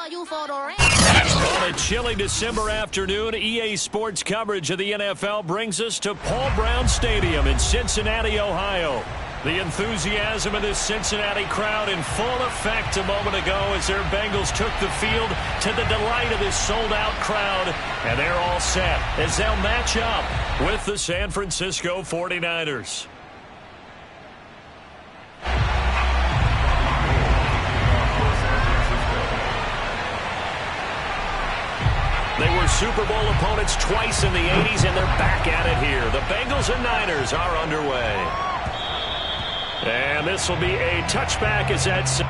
On a chilly December afternoon, EA Sports coverage of the NFL brings us to Paul Brown Stadium in Cincinnati, Ohio. The enthusiasm of this Cincinnati crowd in full effect a moment ago as their Bengals took the field to the delight of this sold-out crowd. And they're all set as they'll match up with the San Francisco 49ers. They were Super Bowl opponents twice in the 80s, and they're back at it here. The Bengals and Niners are underway. And this will be a touchback as that's...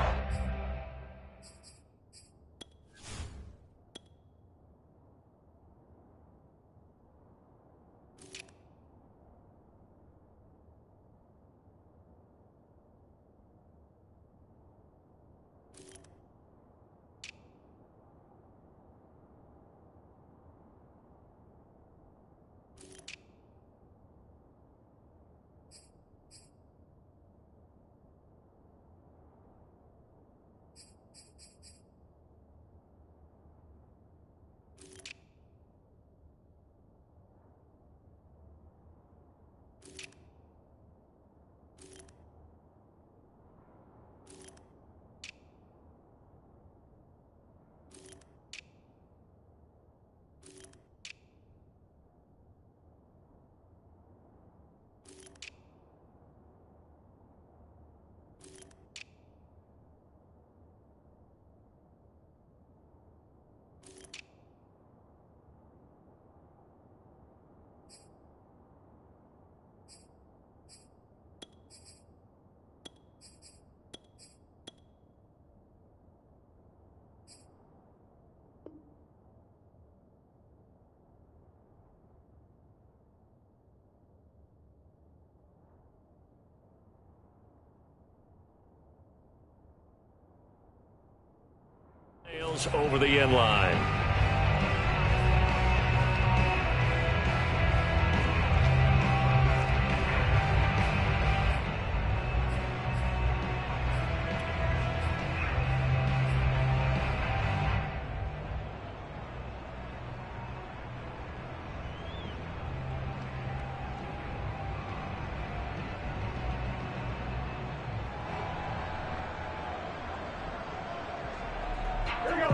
over the end line.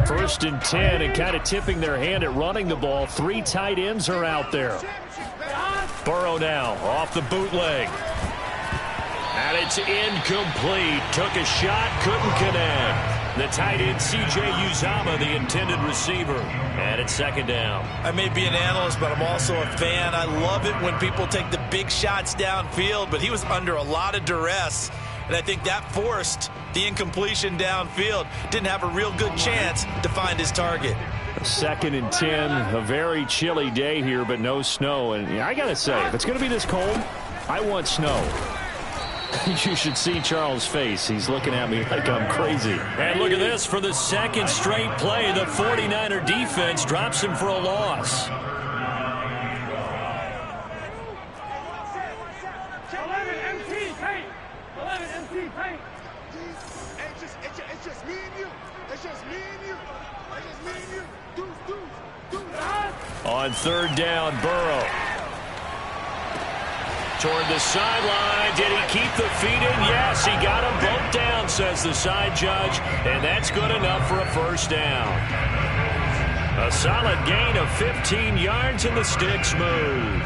First and 10, and kind of tipping their hand at running the ball. Three tight ends are out there. Burrow now off the bootleg. And it's incomplete. Took a shot, couldn't connect. The tight end, C.J. Uzomah, the intended receiver. And it's second down. I may be an analyst, but I'm also a fan. I love it when people take the big shots downfield, but he was under a lot of duress. And I think that forced the incompletion downfield. Didn't have a real good chance to find his target. Second and 10, a very chilly day here, but no snow. And I got to say, if it's going to be this cold, I want snow. You should see Charles' face. He's looking at me like I'm crazy. And look at this. For the second straight play, the 49er defense drops him for a loss. On third down, Burrow. Toward the sideline. Did he keep the feet in? Yes, he got them both down, says the side judge. And that's good enough for a first down. A solid gain of 15 yards, and the sticks move.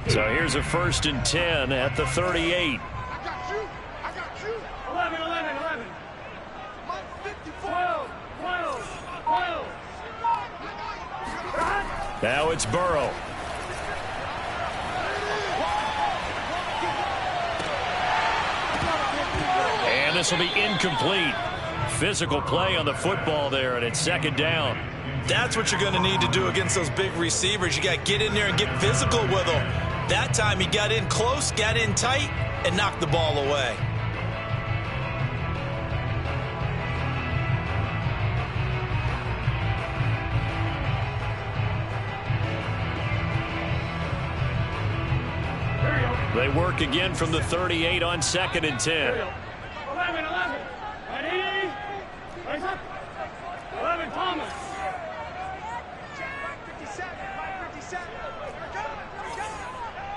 So here's a first and 10 at the 38. I got you. 11, 11, 11. 12, 12, 12. Now it's Burrow. And this will be incomplete. Physical play on the football there, and it's second down. That's what you're going to need to do against those big receivers. You got to get in there and get physical with them. That time he got in close, got in tight, and knocked the ball away. They work again from the 38 on 2nd and 10. 11. Ready? Raise up. 11, Thomas. Check back 57. Back 57.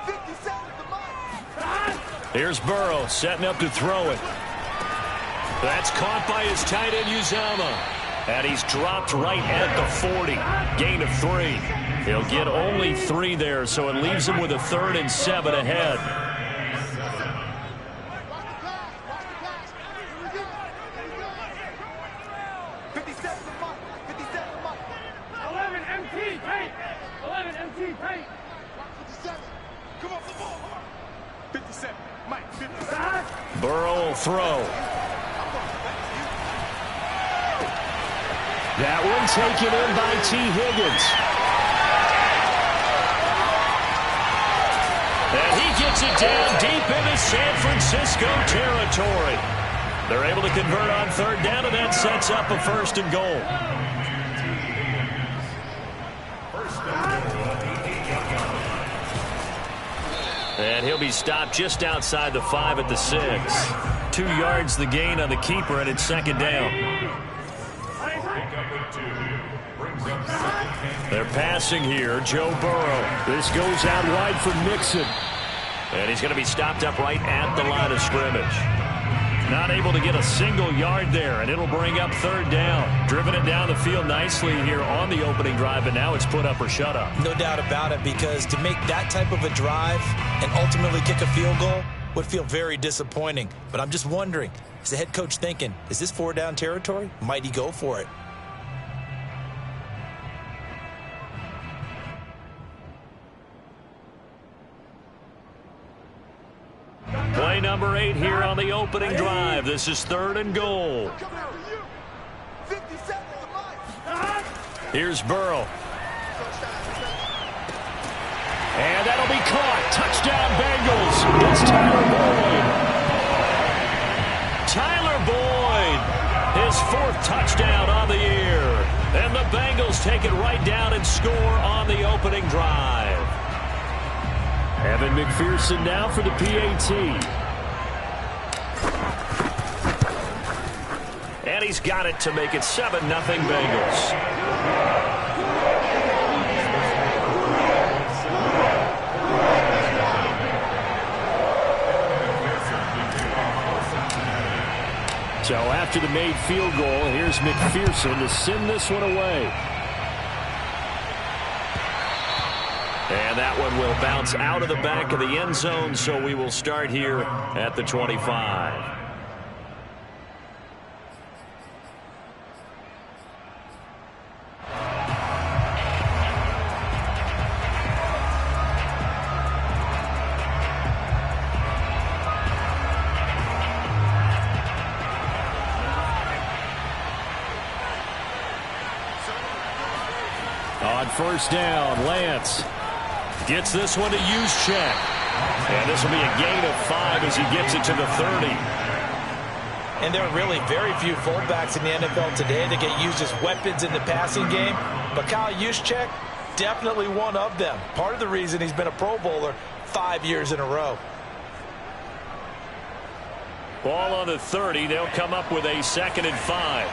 57 at the mark. Here's Burrow setting up to throw it. That's caught by his tight end, Uzama. And he's dropped right at the 40. Gain of 3. He'll get only 3 there, so it leaves him with a 3rd and 7 ahead. Burrow will throw. That one taken in by T. Higgins. And he gets it down deep into San Francisco territory. They're able to convert on 3rd down, and that sets up a 1st and goal. And he'll be stopped just outside the 5 at the 6. 2 yards the gain on the keeper, and it's 2nd down. They're passing here. Joe Burrow. This goes out wide for Mixon. And he's going to be stopped up right at the line of scrimmage. Not able to get a single yard there, and it'll bring up 3rd down. Driven it down the field nicely here on the opening drive, but now it's put up or shut up. No doubt about it, because to make that type of a drive and ultimately kick a field goal would feel very disappointing. But I'm just wondering, is the head coach thinking, is this 4-down territory? Might he go for it? Play number 8 here on the opening drive. This is 3rd and goal. Here's Burrow. And that'll be caught. Touchdown Bengals. It's Tyler Boyd. Tyler Boyd. His 4th touchdown on the year. And the Bengals take it right down and score on the opening drive. Evan McPherson now for the PAT. And he's got it to make it 7-0 Bengals. So after the made field goal, here's McPherson to send this one away. And that one will bounce out of the back of the end zone, so we will start here at the 25. On 1st down, Lance gets this one to Juszczyk. And this will be a gain of 5 as he gets it to the 30. And there are really very few fullbacks in the NFL today that get used as weapons in the passing game. But Kyle Juszczyk, definitely one of them. Part of the reason he's been a Pro Bowler 5 years in a row. Ball on the 30. They'll come up with a 2nd and 5.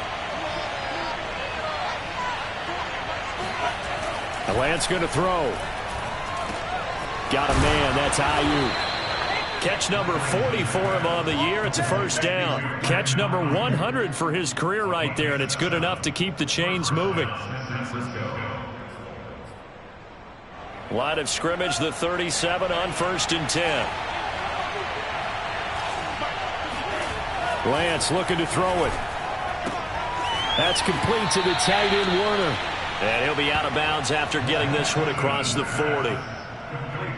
Lance going to throw. Got a man. That's Ayuk. Catch number 40 for him on the year. It's a 1st down. Catch number 100 for his career right there, and it's good enough to keep the chains moving. Line of scrimmage, the 37 on 1st and 10. Lance looking to throw it. That's complete to the tight end, Werner. And he'll be out of bounds after getting this one across the 40.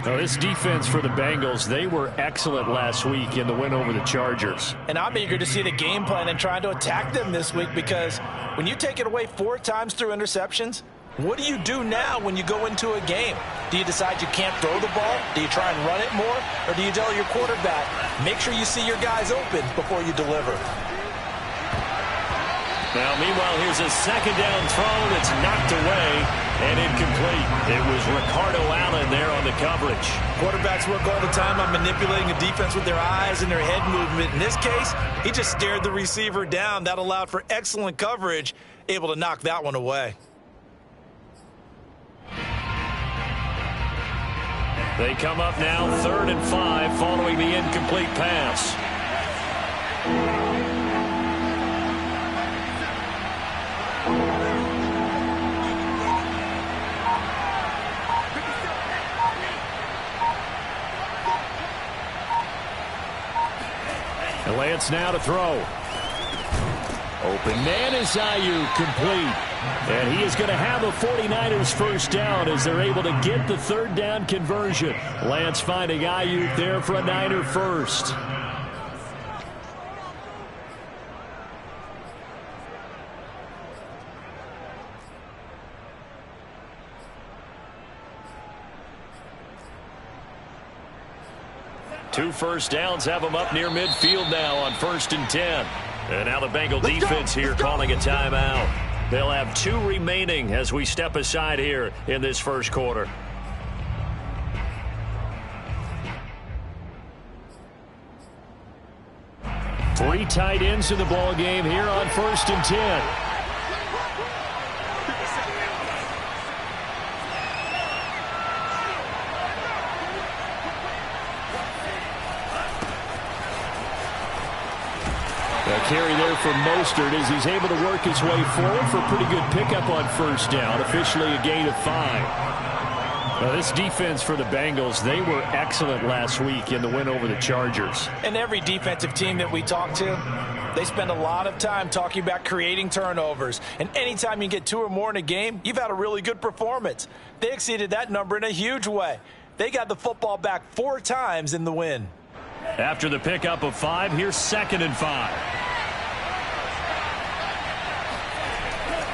Now, this defense for the Bengals, they were excellent last week in the win over the Chargers. And I'm eager to see the game plan and trying to attack them this week, because when you take it away 4 times through interceptions, what do you do now when you go into a game? Do you decide you can't throw the ball? Do you try and run it more? Or do you tell your quarterback, make sure you see your guys open before you deliver? Now, meanwhile, here's a second down throw that's knocked away and incomplete. It was Ricardo Allen there on the coverage. Quarterbacks work all the time on manipulating a defense with their eyes and their head movement. In this case, he just stared the receiver down. That allowed for excellent coverage, able to knock that one away. They come up now 3rd and 5 following the incomplete pass. And Lance now to throw. Open man is Ayuk, complete. And he is going to have a 49ers first down as they're able to get the 3rd down conversion. Lance finding Ayuk there for a Niner first. Two first downs have them up near midfield now on 1st and 10. And now the Bengal defense here calling a timeout. They'll have 2 remaining as we step aside here in this first quarter. Three tight ends in the ball game here on 1st and 10. Carry there for Mostert as he's able to work his way forward for a pretty good pickup on 1st down. Officially a gain of 5. Now this defense for the Bengals, they were excellent last week in the win over the Chargers. And every defensive team that we talk to, they spend a lot of time talking about creating turnovers. And anytime you get 2 or more in a game, you've had a really good performance. They exceeded that number in a huge way. They got the football back 4 times in the win. After the pickup of 5, here's 2nd and 5.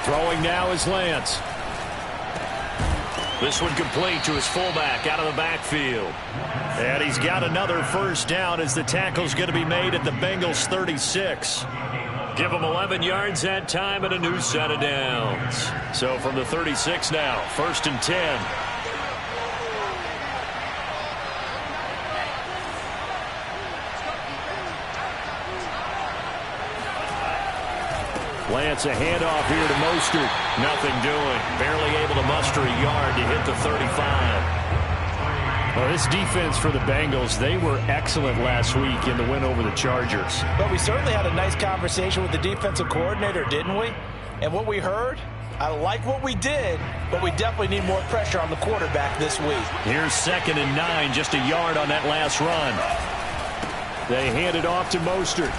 Throwing now is Lance. This one complete to his fullback out of the backfield. And he's got another first down as the tackle's going to be made at the Bengals 36. Give them 11 yards that time and a new set of downs. So from the 36 now, 1st and 10. Lance, a handoff here to Mostert. Nothing doing. Barely able to muster a yard to hit the 35. Well, this defense for the Bengals, they were excellent last week in the win over the Chargers. But we certainly had a nice conversation with the defensive coordinator, didn't we? And what we heard, I like what we did, but we definitely need more pressure on the quarterback this week. Here's 2nd and 9, just a yard on that last run. They hand it off to Mostert.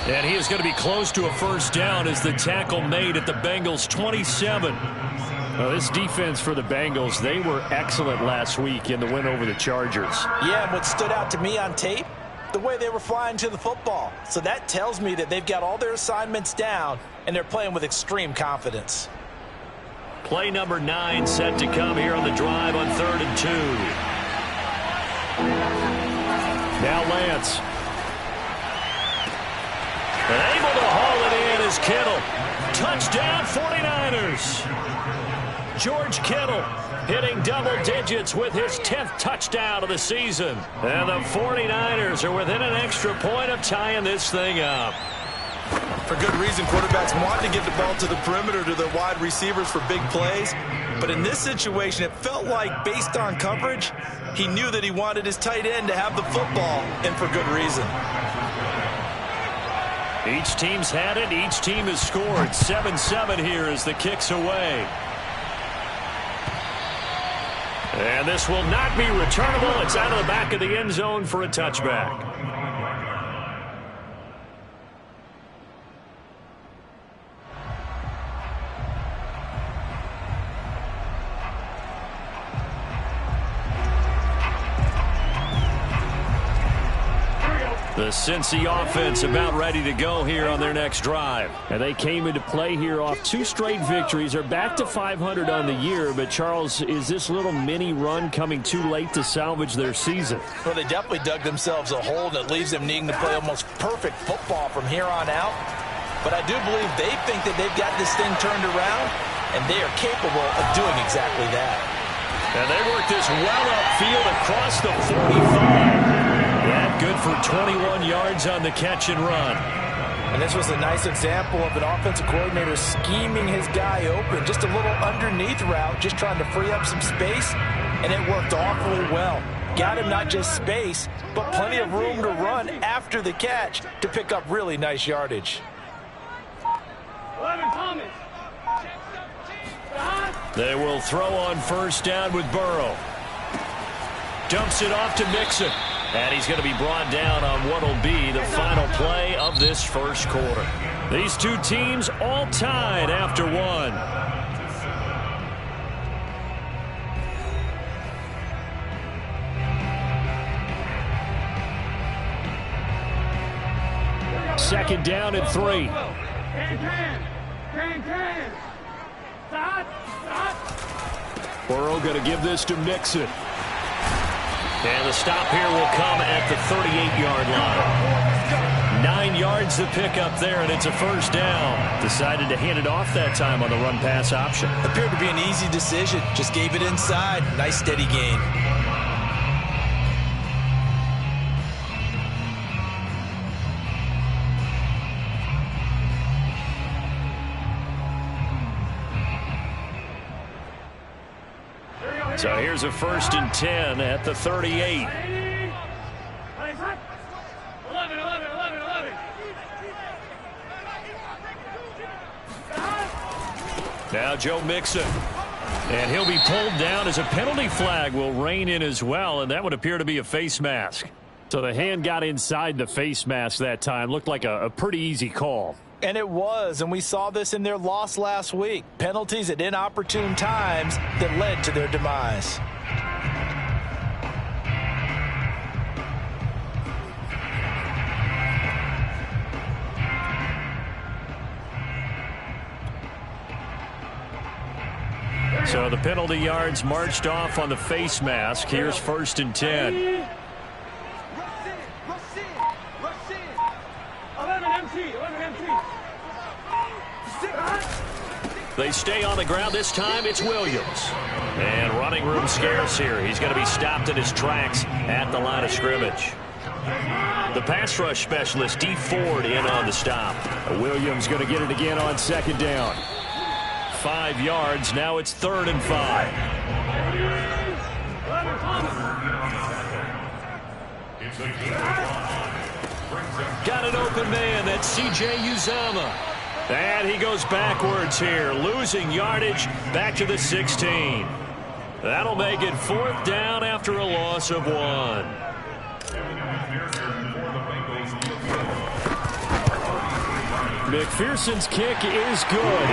And he is going to be close to a first down as the tackle made at the Bengals 27. Now, this defense for the Bengals, they were excellent last week in the win over the Chargers. Yeah, and what stood out to me on tape, the way they were flying to the football. So that tells me that they've got all their assignments down, and they're playing with extreme confidence. Play number 9 set to come here on the drive on 3rd and 2. Now Lance. And able to haul it in is Kittle. Touchdown 49ers. George Kittle hitting double digits with his 10th touchdown of the season. And the 49ers are within an extra point of tying this thing up. For good reason, quarterbacks want to get the ball to the perimeter to their wide receivers for big plays. But in this situation, it felt like, based on coverage, he knew that he wanted his tight end to have the football, and for good reason. Each team's had it. Each team has scored. 7-7 here as the kick's away. And this will not be returnable. It's out of the back of the end zone for a touchback. The Cincy offense about ready to go here on their next drive. And they came into play here off 2 straight victories. They're back to 500 on the year. But, Charles, is this little mini run coming too late to salvage their season? Well, they definitely dug themselves a hole that leaves them needing to play almost perfect football from here on out. but I do believe they think that they've got this thing turned around, and they are capable of doing exactly that. And they work this well upfield across the 45. That good for 21 yards on the catch and run. And this was a nice example of an offensive coordinator scheming his guy open. Just a little underneath route, just trying to free up some space, and it worked awfully well. Got him not just space, but plenty of room to run after the catch to pick up really nice yardage. 11 Thomas. They will throw on first down with Burrow. Dumps it off to Mixon. And he's going to be brought down on what will be the final play of this first quarter. These two teams all tied after one. Second down and 3. Burrow going to give this to Mixon. And the stop here will come at the 38-yard line. 9 yards to pick up there, and it's a first down. Decided to hand it off that time on the run-pass option. Appeared to be an easy decision. Just gave it inside. Nice steady gain. So here's a first and 10 at the 38. 11. Now Joe Mixon. And he'll be pulled down as a penalty flag will rein in as well, and that would appear to be a face mask. So the hand got inside the face mask that time. Looked like a pretty easy call. And it was, and we saw this in their loss last week. Penalties at inopportune times that led to their demise. So the penalty yards marched off on the face mask. Here's first and 10. 11 MT. They stay on the ground. This time it's Williams. And running room scarce here. He's going to be stopped in his tracks at the line of scrimmage. The pass rush specialist, D. Ford, in on the stop. Williams going to get it again on second down. 5 yards. Now it's 3rd and 5. Got an open man. That's C.J. Uzomah. And he goes backwards here, losing yardage back to the 16. That'll make it 4th down after a loss of 1. McPherson's kick is good.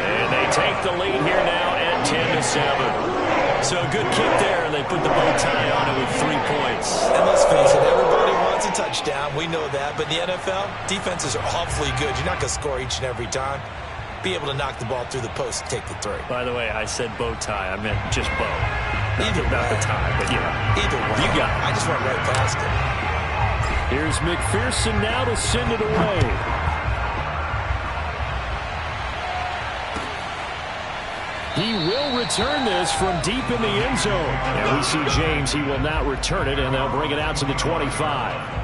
And they take the lead here now at 10-7. So a good kick there, and they put the bow tie on it with 3 points. And let's face it, everybody wants a touchdown. We know that. But in the NFL, defenses are awfully good. You're not going to score each and every time. Be able to knock the ball through the post and take the 3. By the way, I said bow tie. I meant just bow. Either not way. the tie, but yeah. Either way. You got it. I just went right past it. Here's McPherson now to send it away. He will return this from deep in the end zone. And we see James. He will not return it, and they'll bring it out to the 25.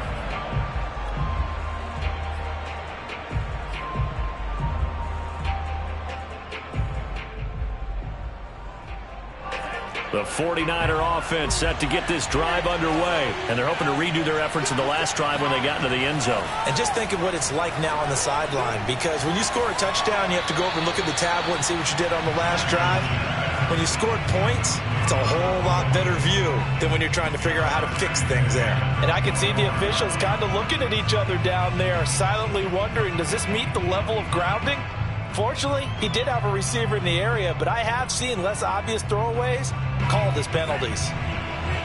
The 49er offense set to get this drive underway, and they're hoping to redo their efforts in the last drive when they got into the end zone. And just think of what it's like now on the sideline, because when you score a touchdown, you have to go over and look at the tablet and see what you did on the last drive. When you scored points, it's a whole lot better view than when you're trying to figure out how to fix things there. And I can see the officials kind of looking at each other down there, silently wondering, does this meet the level of grounding? Fortunately, he did have a receiver in the area, but I have seen less obvious throwaways called as penalties.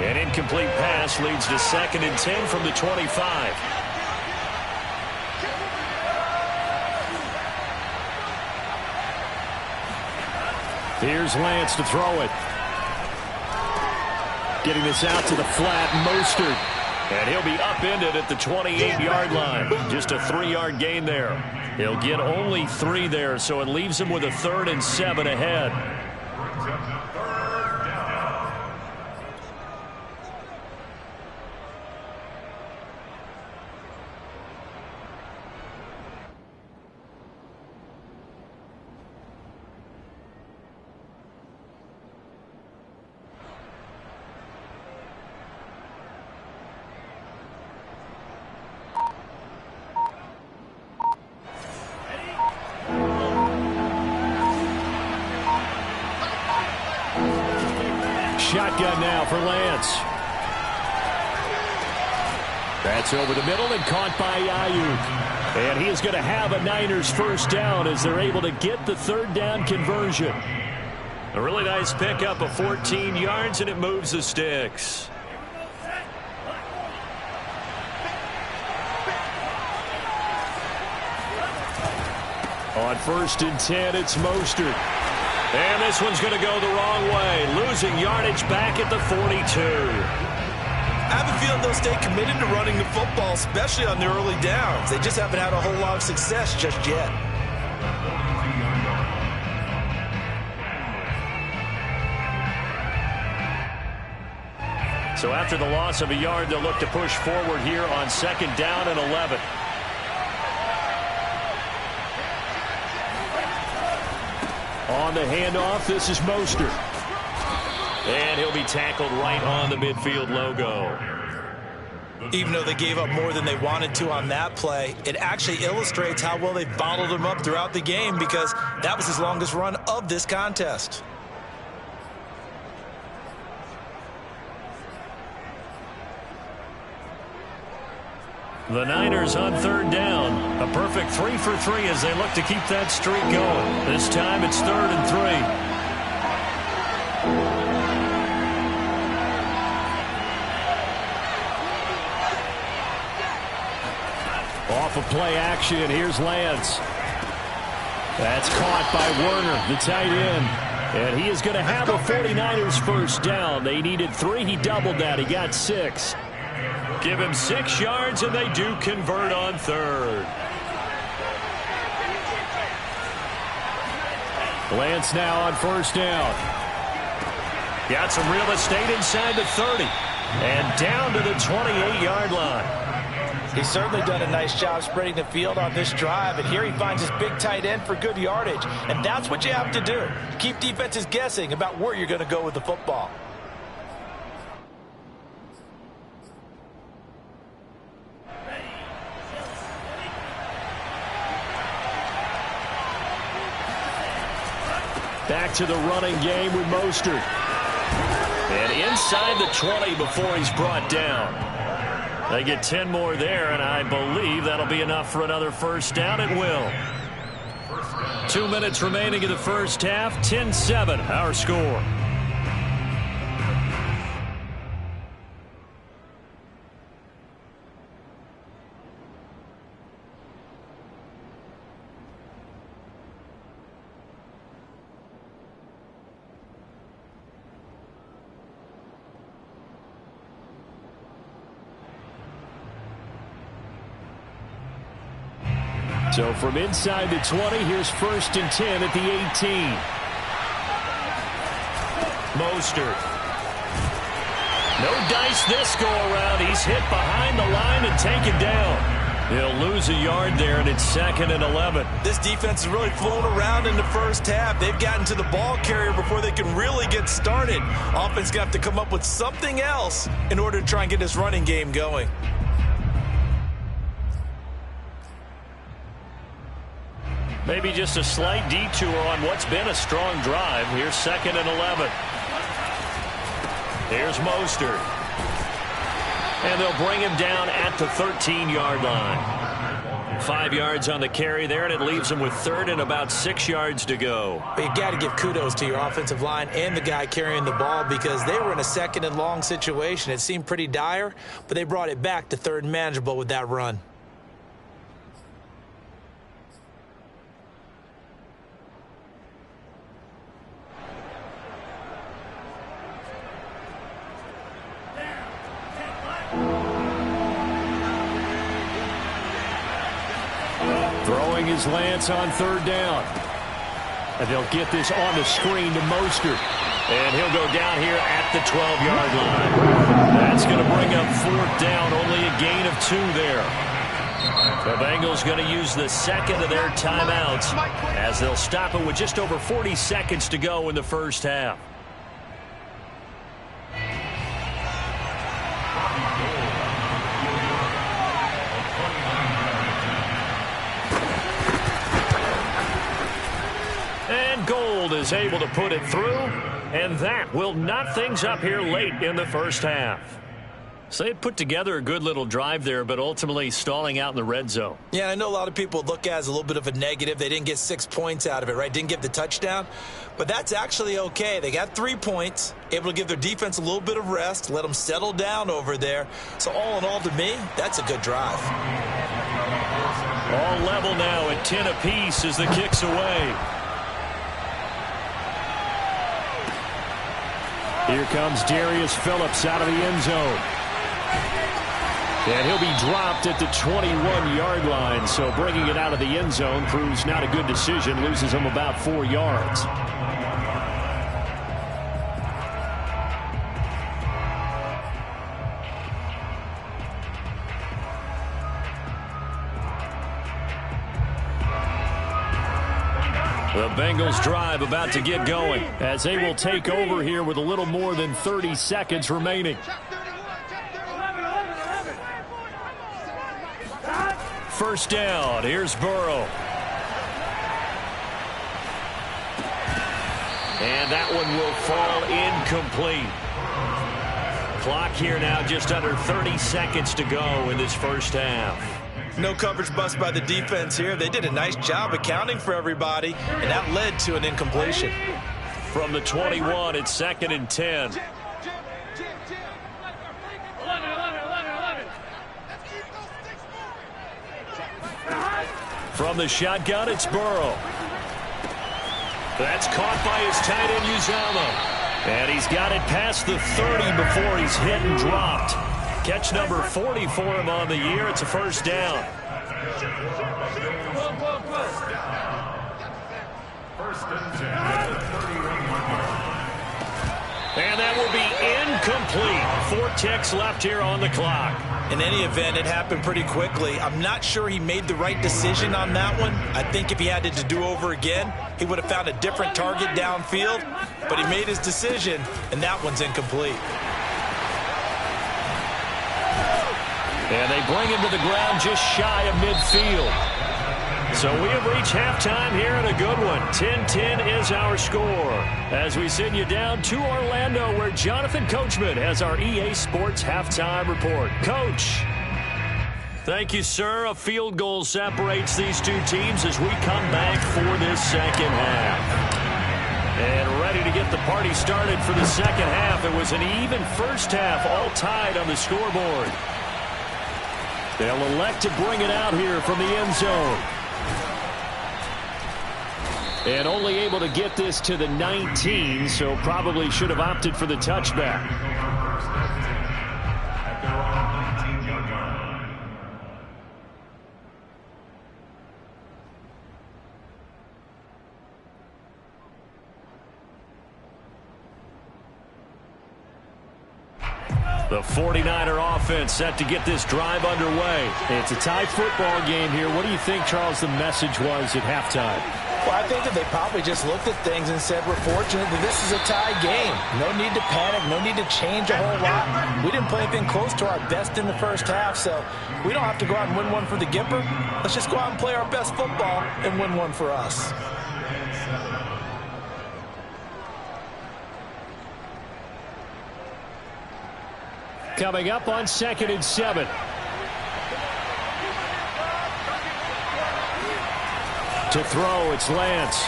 An incomplete pass leads to 2nd and 10 from the 25. Here's Lance to throw it. Getting this out to the flat, Mostert. And he'll be upended at the 28-yard line. Just a 3-yard gain there. He'll get only 3 there, so it leaves him with a 3rd and 7 ahead. Shotgun now for Lance. That's over the middle and caught by Ayuk. And he is going to have a Niners first down as they're able to get the 3rd down conversion. A really nice pickup of 14 yards, and it moves the sticks. On 1st and 10, it's Mostert. And this one's going to go the wrong way, losing yardage back at the 42. I have a feeling they'll stay committed to running the football, especially on the early downs. They just haven't had a whole lot of success just yet. So after the loss of a yard, they'll look to push forward here on 2nd down and 11. On the handoff, this is Mostert. And he'll be tackled right on the midfield logo. Even though they gave up more than they wanted to on that play, it actually illustrates how well they bottled him up throughout the game, because that was his longest run of this contest. The Niners on 3rd down. A perfect 3 for 3 as they look to keep that streak going. This time it's 3rd and 3. Off of play action, here's Lance. That's caught by Werner, the tight end. And he is going to have a 49ers first down. They needed 3. He doubled that. He got 6. Give him 6 yards, and they do convert on 3rd. Lance now on 1st down. Got some real estate inside the 30. And down to the 28-yard line. He's certainly done a nice job spreading the field on this drive, and here he finds his big tight end for good yardage. And that's what you have to do. Keep defenses guessing about where you're going to go with the football. Back to the running game with Mostert. And inside the 20 before he's brought down. They get 10 more there, and I believe that'll be enough for another first down. It will. 2 minutes remaining in the first half. 10-7, our score. So from inside the 20, here's 1st and 10 at the 18. Mostert. No dice this go around. He's hit behind the line and taken down. He'll lose a yard there, and it's 2nd and 11. This defense has really flown around in the first half. They've gotten to the ball carrier before they can really get started. Offense got to come up with something else in order to try and get this running game going. Maybe just a slight detour on what's been a strong drive. Here's 2nd and 11. Here's Mostert. And they'll bring him down at the 13-yard line. 5 yards on the carry there, and it leaves him with 3rd and about 6 yards to go. But you got to give kudos to your offensive line and the guy carrying the ball, because they were in a 2nd and long situation. It seemed pretty dire, but they brought it back to 3rd and manageable with that run. throwing his Lance on third down. And they'll get this on the screen to Mostert. And he'll go down here at the 12-yard line. That's going to bring up fourth down, only a gain of 2 there. The Bengals going to use the second of their timeouts as they'll stop it with just over 40 seconds to go in the first half. And Gold is able to put it through, and that will knot things up here late in the first half. So they put together a good little drive there, but ultimately stalling out in the red zone. Yeah, I know a lot of people look at it as a little bit of a negative. They didn't get 6 points out of it, right? Didn't get the touchdown. But that's actually okay. They got 3 points, able to give their defense a little bit of rest, let them settle down over there. So all in all, to me, that's a good drive. All level now at 10 apiece as the kick's away. Here comes Darius Phillips out of the end zone. And he'll be dropped at the 21-yard line, so bringing it out of the end zone proves not a good decision, loses him about 4 yards. The Bengals drive about to get going as they will take over here with a little more than 30 seconds remaining. First down. Here's Burrow. And that one will fall incomplete. Clock here now just under 30 seconds to go in this first half. No coverage bust by the defense here. They did a nice job accounting for everybody, and that led to an incompletion. From the 21, it's 2nd and 10. From the shotgun, it's Burrow. That's caught by his tight end, Uzama. And he's got it past the 30 before he's hit and dropped. Catch number 40 for him on the year. It's a first down. And that will be incomplete. 4 ticks left here on the clock. In any event, it happened pretty quickly. I'm not sure he made the right decision on that one. I think if he had it to do over again, he would have found a different target downfield. But he made his decision, and that one's incomplete. And they bring him to the ground just shy of midfield. So we have reached halftime here in a good one. 10-10 is our score. As we send you down to Orlando, where Jonathan Coachman has our EA Sports halftime report. Coach. Thank you, sir. A field goal separates these two teams as we come back for this second half. And ready to get the party started for the second half. It was an even first half, all tied on the scoreboard. They'll elect to bring it out here from the end zone. And only able to get this to the 19, so probably should have opted for the touchback. The 49er offense set to get this drive underway. It's a tie football game here. What do you think, Charles, the message was at halftime? Well, I think that they probably just looked at things and said, we're fortunate that this is a tie game. No need to panic, no need to change a whole lot. We didn't play anything close to our best in the first half, so we don't have to go out and win one for the Gipper. Let's just go out and play our best football and win one for us. Coming up on 2nd and 7. To throw, it's Lance.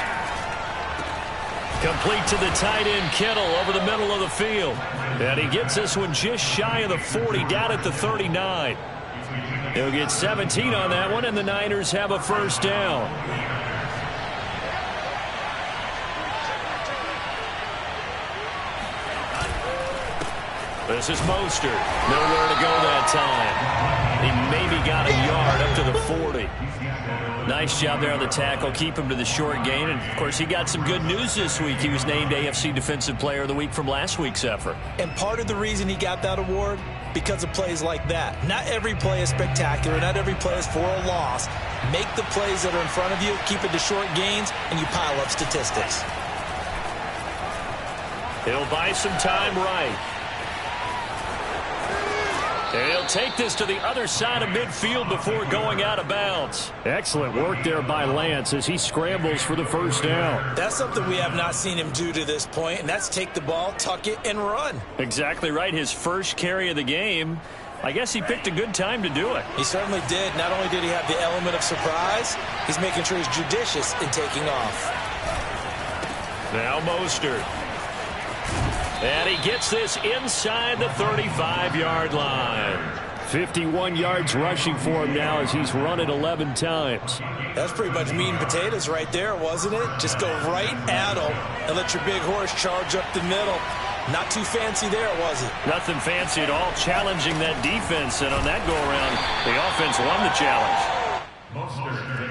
Complete to the tight end, Kittle, over the middle of the field. And he gets this one just shy of the 40, down at the 39. He'll get 17 on that one, and the Niners have a first down. This is Mostert. Nowhere to go that time. He maybe got a yard up to the 40. Nice job there on the tackle. Keep him to the short gain. And, of course, he got some good news this week. He was named AFC Defensive Player of the Week from last week's effort. And part of the reason he got that award, because of plays like that. Not every play is spectacular. Not every play is for a loss. Make the plays that are in front of you, keep it to short gains, and you pile up statistics. He'll buy some time right. And he'll take this to the other side of midfield before going out of bounds. Excellent work there by Lance as he scrambles for the first down. That's something we have not seen him do to this point, and that's take the ball, tuck it, and run. Exactly right. His first carry of the game. I guess he picked a good time to do it. He certainly did. Not only did he have the element of surprise, he's making sure he's judicious in taking off. Now Mostert. And he gets this inside the 35-yard line. 51 yards rushing for him now as he's run it 11 times. That's pretty much meat and potatoes right there, wasn't it? Just go right at him and let your big horse charge up the middle. Not too fancy there, was it? Nothing fancy at all, challenging that defense. And on that go-around, the offense won the challenge.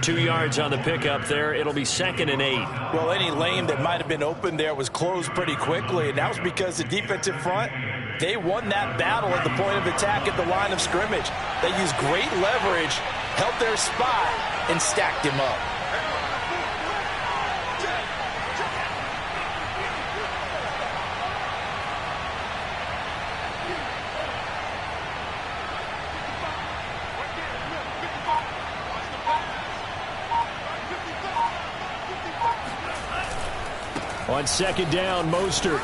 2 yards on the pickup there. It'll be 2nd and 8. Well, any lane that might have been open there was closed pretty quickly, and that was because the defensive front, they won that battle at the point of attack at the line of scrimmage. They used great leverage, held their spot, and stacked him up. On 2nd down, Mostert.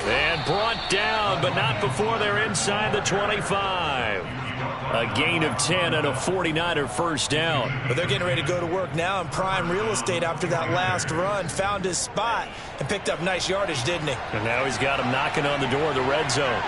And brought down, but not before they're inside the 25. A gain of 10 and a 49er first down. But they're getting ready to go to work now in prime real estate after that last run. Found his spot and picked up nice yardage, didn't he? And now he's got him knocking on the door of the red zone.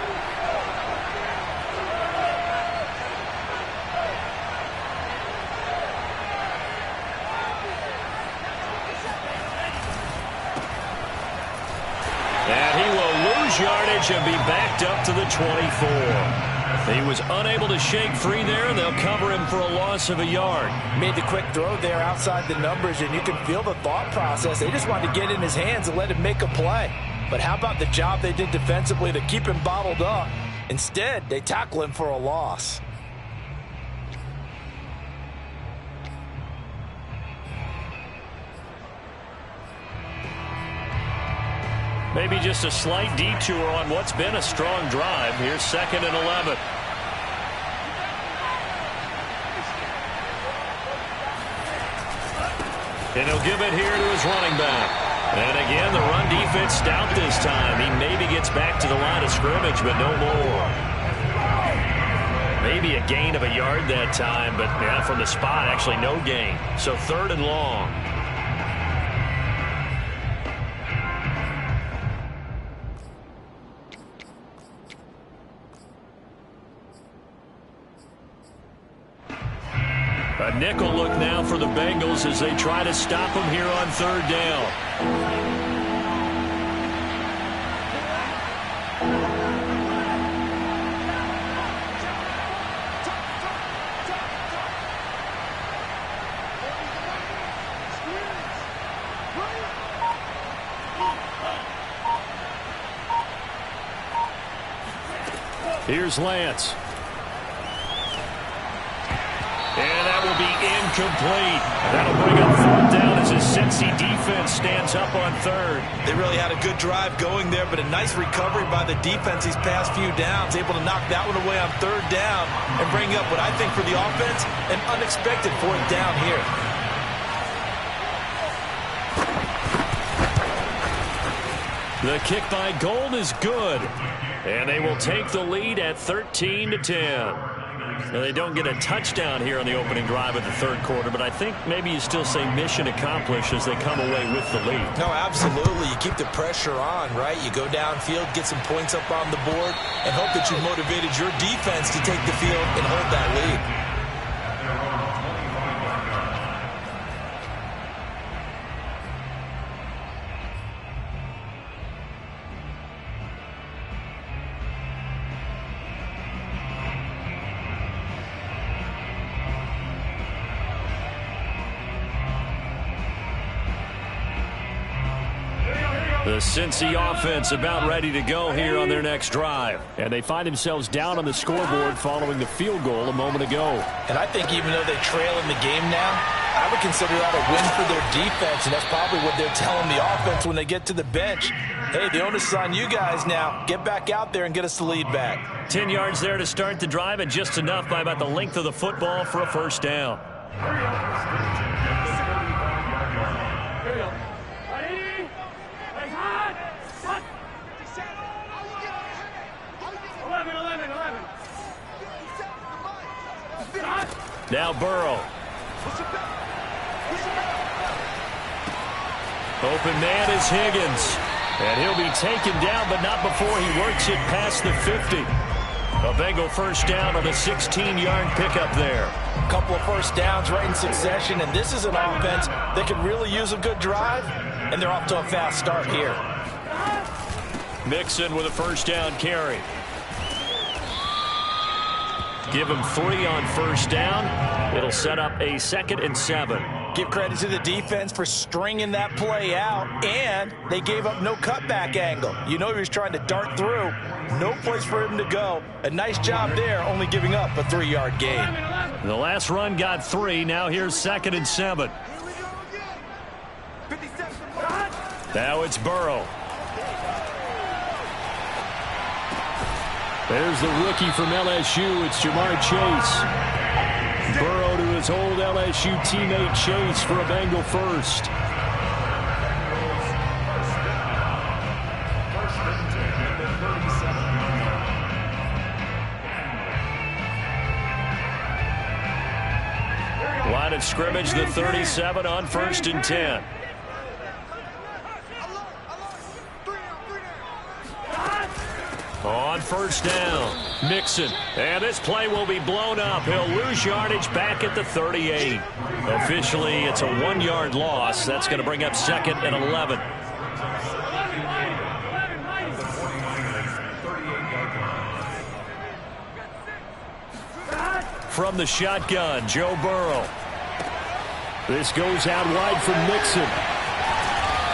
Yardage and be backed up to the 24. He was unable to shake free there, and they'll cover him for a loss of a yard. Made the quick throw there outside the numbers, and you can feel the thought process. They just wanted to get in his hands and let him make a play. But how about the job they did defensively to keep him bottled up? Instead, they tackle him for a loss. Maybe just a slight detour on what's been a strong drive. Here's 2nd and 11. And he'll give it here to his running back. And again, the run defense stout this time. He maybe gets back to the line of scrimmage, but no more. Maybe a gain of a yard that time, but yeah, from the spot, actually no gain. So 3rd and long. A nickel look now for the Bengals as they try to stop him here on 3rd down. Here's Lance. And that will be incomplete. That'll bring up 4th down as his Cincy defense stands up on 3rd. They really had a good drive going there, but a nice recovery by the defense these past few downs. Able to knock that one away on 3rd down and bring up what I think for the offense, an unexpected 4th down here. The kick by Gold is good. And they will take the lead at 13-10. Now, they don't get a touchdown here on the opening drive of the 3rd quarter, but I think maybe you still say mission accomplished as they come away with the lead. No, absolutely. You keep the pressure on, right? You go downfield, get some points up on the board, and hope that you've motivated your defense to take the field and hold that lead. The Cincy offense about ready to go here on their next drive. And they find themselves down on the scoreboard following the field goal a moment ago. And I think even though they trail in the game now, I would consider that a win for their defense, and that's probably what they're telling the offense when they get to the bench. Hey, the onus is on you guys now. Get back out there and get us the lead back. 10 yards there to start the drive, and just enough by about the length of the football for a first down. Now Burrow. Open man is Higgins. And he'll be taken down, but not before he works it past the 50. A Bengal first down on a 16-yard pickup there. A couple of first downs right in succession, and this is an offense that could really use a good drive, and they're off to a fast start here. Mixon with a first down carry. Give him 3 on first down. It'll set up a 2nd and 7. Give credit to the defense for stringing that play out, and they gave up no cutback angle. You know he was trying to dart through. No place for him to go. A nice job there, only giving up a 3-yard gain. The last run got 3. Now here's 2nd and 7. Now it's Burrow. There's the rookie from LSU. It's Jamar Chase. Burrow to his old LSU teammate Chase for a Bengal first. Line of scrimmage, the 37 on 1st and 10. On first down, Mixon. And this play will be blown up. He'll lose yardage back at the 38. Officially, it's a 1-yard loss. That's going to bring up 2nd and 11. From the shotgun, Joe Burrow. This goes out wide for Mixon.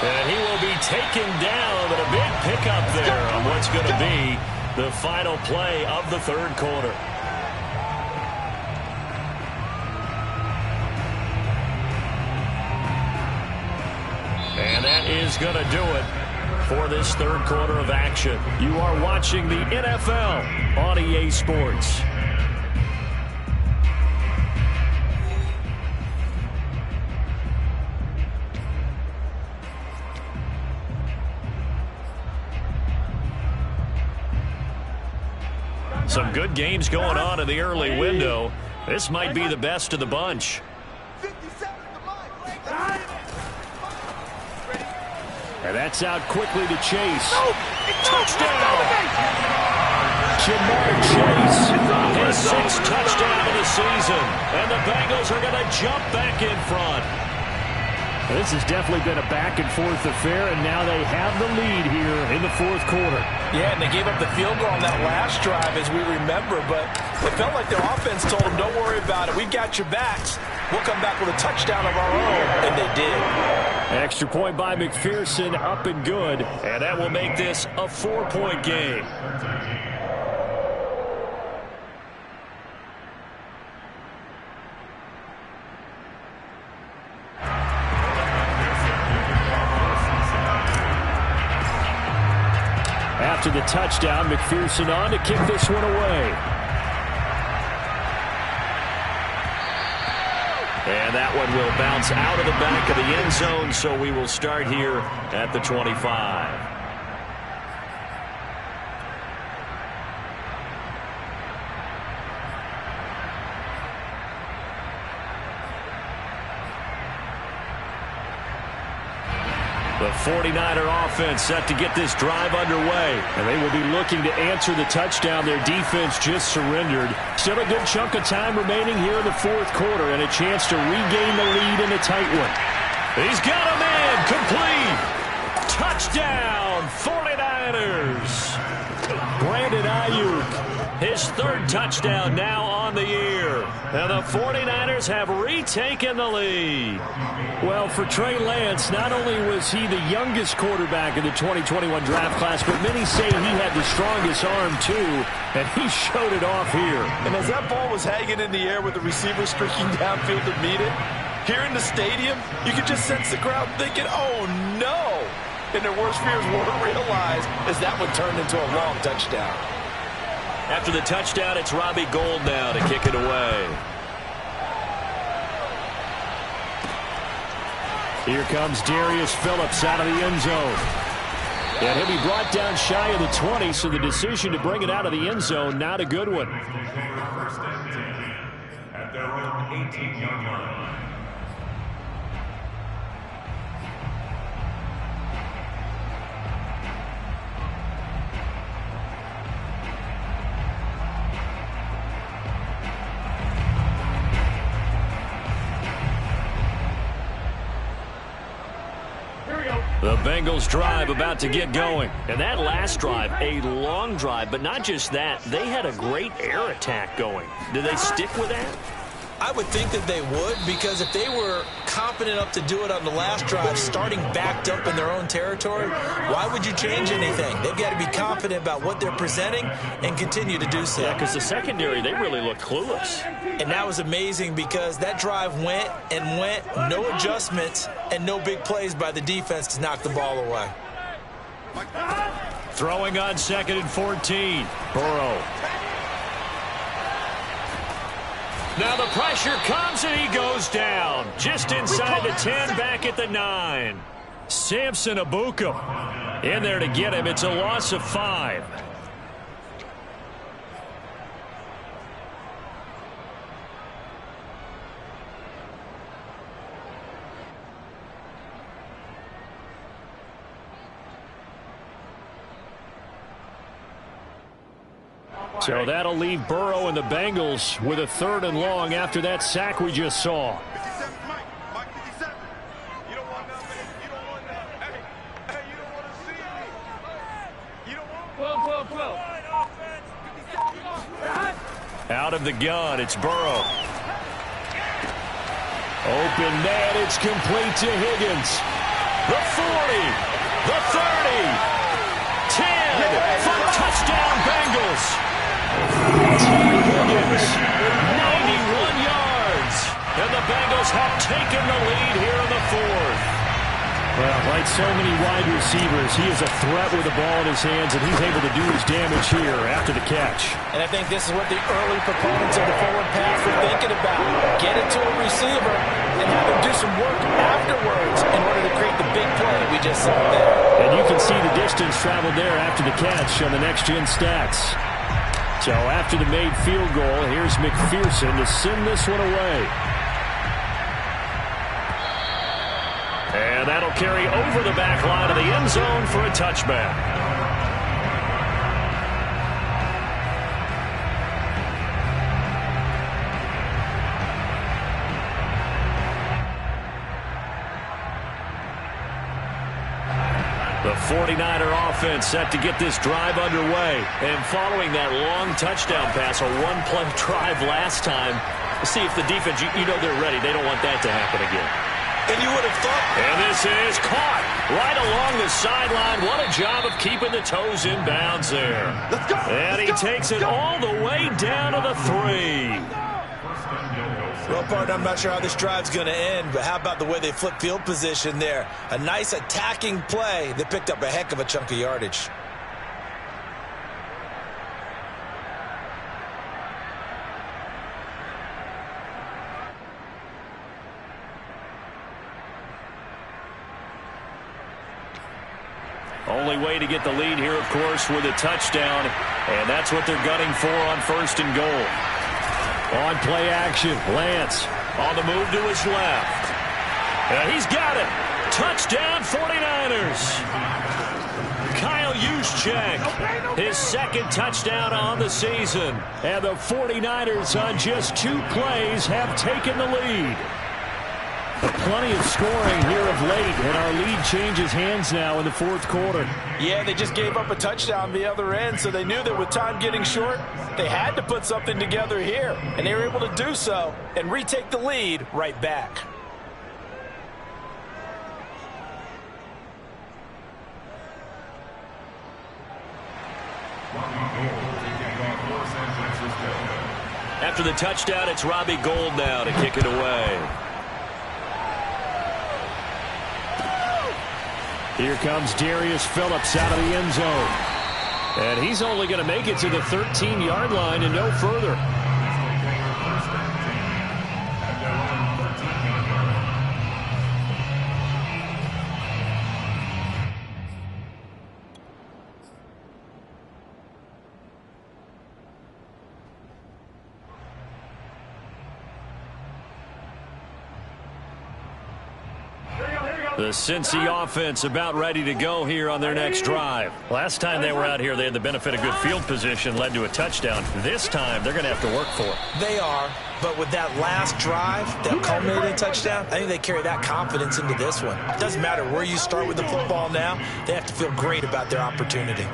And he will be taken down, but a big pickup there on what's going to be the final play of the 3rd quarter. And that is going to do it for this 3rd quarter of action. You are watching the NFL on EA Sports. Some good games going on in the early window. This might be the best of the bunch. And that's out quickly to Chase. Touchdown! Jamar Chase, his 6th touchdown of the season. And the Bengals are going to jump back in front. This has definitely been a back-and-forth affair, and now they have the lead here in the 4th quarter. Yeah, and they gave up the field goal on that last drive, as we remember, but it felt like their offense told them, don't worry about it. We've got your backs. We'll come back with a touchdown of our own, and they did. Extra point by McPherson, up and good, and that will make this a 4-point game. After the touchdown, McPherson on to kick this one away. And that one will bounce out of the back of the end zone, so we will start here at the 25. The 49er offense set to get this drive underway. And they will be looking to answer the touchdown their defense just surrendered. Still a good chunk of time remaining here in the 4th quarter and a chance to regain the lead in a tight one. He's got a man complete. Touchdown 49ers. Brandon Ayuk His third touchdown now on the year. And the 49ers have retaken the lead. Well, for Trey Lance, not only was he the youngest quarterback in the 2021 draft class, but many say he had the strongest arm, too, and he showed it off here. And as that ball was hanging in the air with the receiver streaking downfield to meet it, here in the stadium, you could just sense the crowd thinking, oh, no. And their worst fears weren't realized as that one turned into a long touchdown. After the touchdown, it's Robbie Gould now to kick it away. Here comes Darius Phillips out of the end zone. And he'll be brought down shy of the 20, so the decision to bring it out of the end zone, not a good one. First and 10 at their own 18-yard line. The Bengals drive about to get going. And that last drive, a long drive, but not just that. They had a great air attack going. Do they stick with that? I would think that they would, because if they were confident enough to do it on the last drive, starting backed up in their own territory, why would you change anything? They've got to be confident about what they're presenting and continue to do so. Yeah, because the secondary, they really looked clueless. And that was amazing because that drive went and went, no adjustments, and no big plays by the defense to knock the ball away. Throwing on 2nd and 14. Burrow. Now the pressure comes and he goes down. Just inside the 10, back at the 9. Samson Abuka in there to get him. It's a loss of 5. So that'll leave Burrow and the Bengals with a 3rd and long after that sack we just saw. 57, Mike 57. You don't want nothing. You don't want nothing. Hey, you don't want to see me. You don't want 12. Out of the gun, it's Burrow. Open net, it's complete to Higgins. The 40, the 30, 10, for touchdown Bengals. Higgins, 91 yards. And the Bengals have taken the lead here in the 4th. Well, like so many wide receivers, he is a threat with the ball in his hands, and he's able to do his damage here after the catch. And I think this is what the early proponents of the forward pass were thinking about. Get it to a receiver and have him do some work afterwards in order to create the big play we just saw there. And you can see the distance traveled there after the catch on the next-gen stats. So after the made field goal, here's McPherson to send this one away. And that'll carry over the back line of the end zone for a touchback. The 49er offense set to get this drive underway. And following that long touchdown pass, a one-play drive last time, see if the defense, you know they're ready. They don't want that to happen again. And you would have thought. And this is caught right along the sideline. What a job of keeping the toes in bounds there. Let's go. And he takes it all the way down to the 3. Well, partner, I'm not sure how this drive's going to end, but how about the way they flip field position there? A nice attacking play that picked up a heck of a chunk of yardage. Only way to get the lead here, of course, with a touchdown, and that's what they're gunning for on 1st and goal. On play action, Lance on the move to his left. And he's got it. Touchdown 49ers. Kyle Juszczyk, his 2nd touchdown on the season. And the 49ers on just 2 plays have taken the lead. Plenty of scoring here of late, and our lead changes hands now in the fourth quarter. Yeah, they just gave up a touchdown the other end, so they knew that with time getting short, they had to put something together here, and they were able to do so and retake the lead right back. After the touchdown, it's Robbie Gould now to kick it away. Here comes Darius Phillips out of the end zone. And he's only going to make it to the 13-yard line and no further. The Cincy offense about ready to go here on their next drive. Last time they were out here, they had the benefit of good field position, led to a touchdown. This time, they're going to have to work for it. They are, but with that last drive that culminated in a touchdown, I think they carry that confidence into this one. It doesn't matter where you start with the football now. They have to feel great about their opportunity.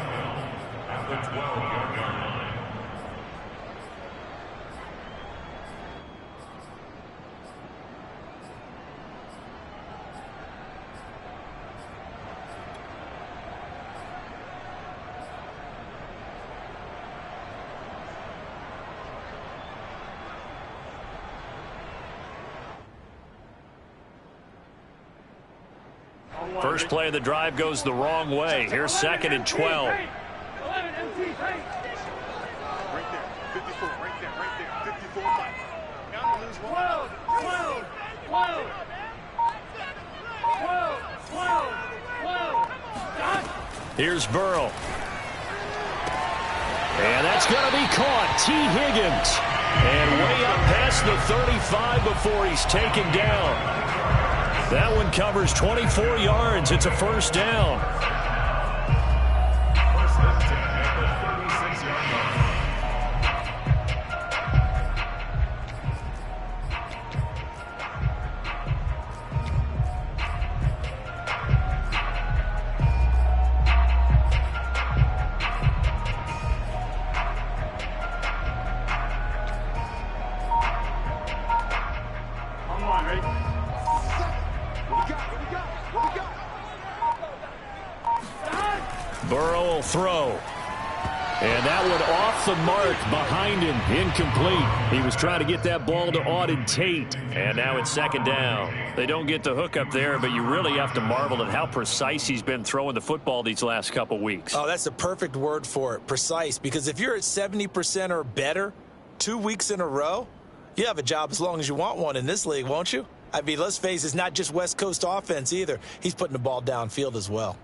First play of the drive goes the wrong way. Here's 2nd and 12. Right there, 54, right there, 54. Now to lose one. 12. Here's Burrow. And that's going to be caught. T. Higgins. And way up past the 35 before he's taken down. That one covers 24 yards. It's a first down. Burrow will throw. And that one off the mark behind him. Incomplete. He was trying to get that ball to Auden Tate. And now it's 2nd down. They don't get the hook up there, but you really have to marvel at how precise he's been throwing the football these last couple weeks. Oh, that's the perfect word for it, precise. Because if you're at 70% or better 2 weeks in a row, you have a job as long as you want one in this league, won't you? I mean, let's face it, it's not just West Coast offense either. He's putting the ball downfield as well.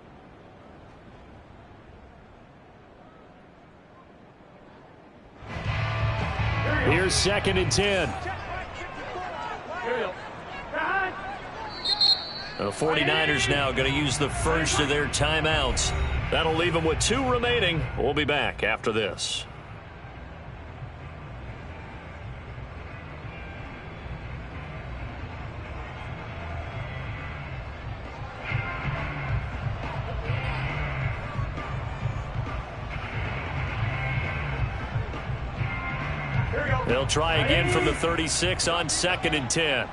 Here's 2nd and 10. The 49ers now going to use the first of their timeouts. That'll leave them with 2 remaining. We'll be back after this. They'll try again from the 36 on 2nd and 10.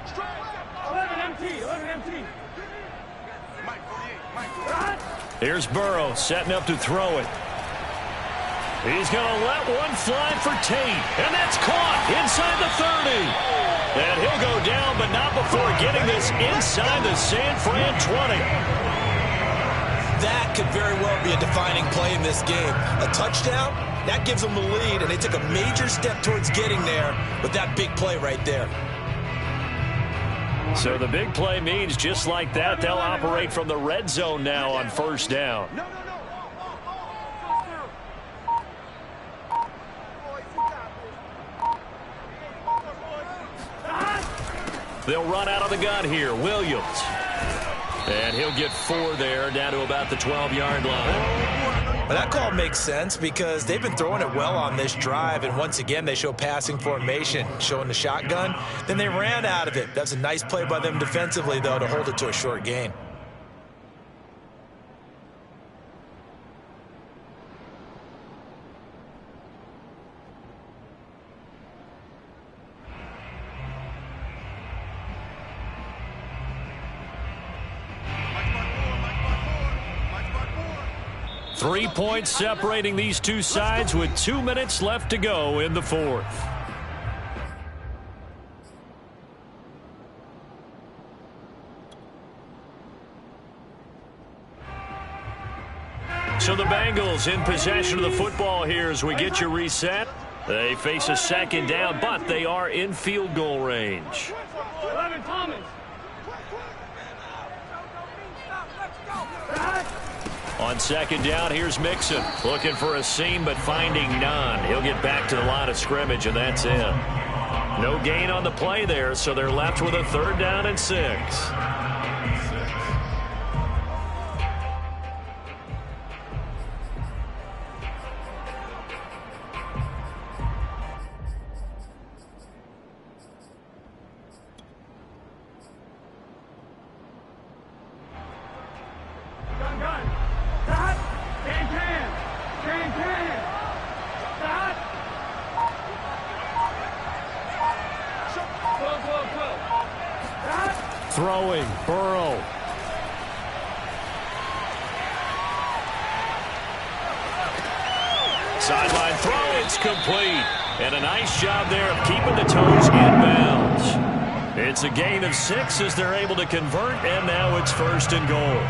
11 empty. Here's Burrow setting up to throw it. He's going to let one fly for Tate. And that's caught inside the 30. And he'll go down, but not before getting this inside the San Fran 20. That could very well be a defining play in this game. A touchdown, that gives them the lead, and they took a major step towards getting there with that big play right there. So the big play means just like that, they'll operate from the red zone now on first down. They'll run out of the gun here. Williams. And he'll get 4 there, down to about the 12-yard line. Well, that call makes sense because they've been throwing it well on this drive, and once again, they show passing formation, showing the shotgun. Then they ran out of it. That's a nice play by them defensively, though, to hold it to a short gain. Three points separating these two sides with 2 minutes left to go in the fourth. So the Bengals in possession of the football here as we get you reset. They face a second down, but they are in field goal range. On second down, here's Mixon. Looking for a seam, but finding none. He'll get back to the line of scrimmage, and that's it. No gain on the play there, so they're left with a 3rd down and 6. Throwing, Burrow. Sideline throw, it's complete. And a nice job there of keeping the toes in bounds. It's a gain of 6 as they're able to convert, and now it's 1st and goal.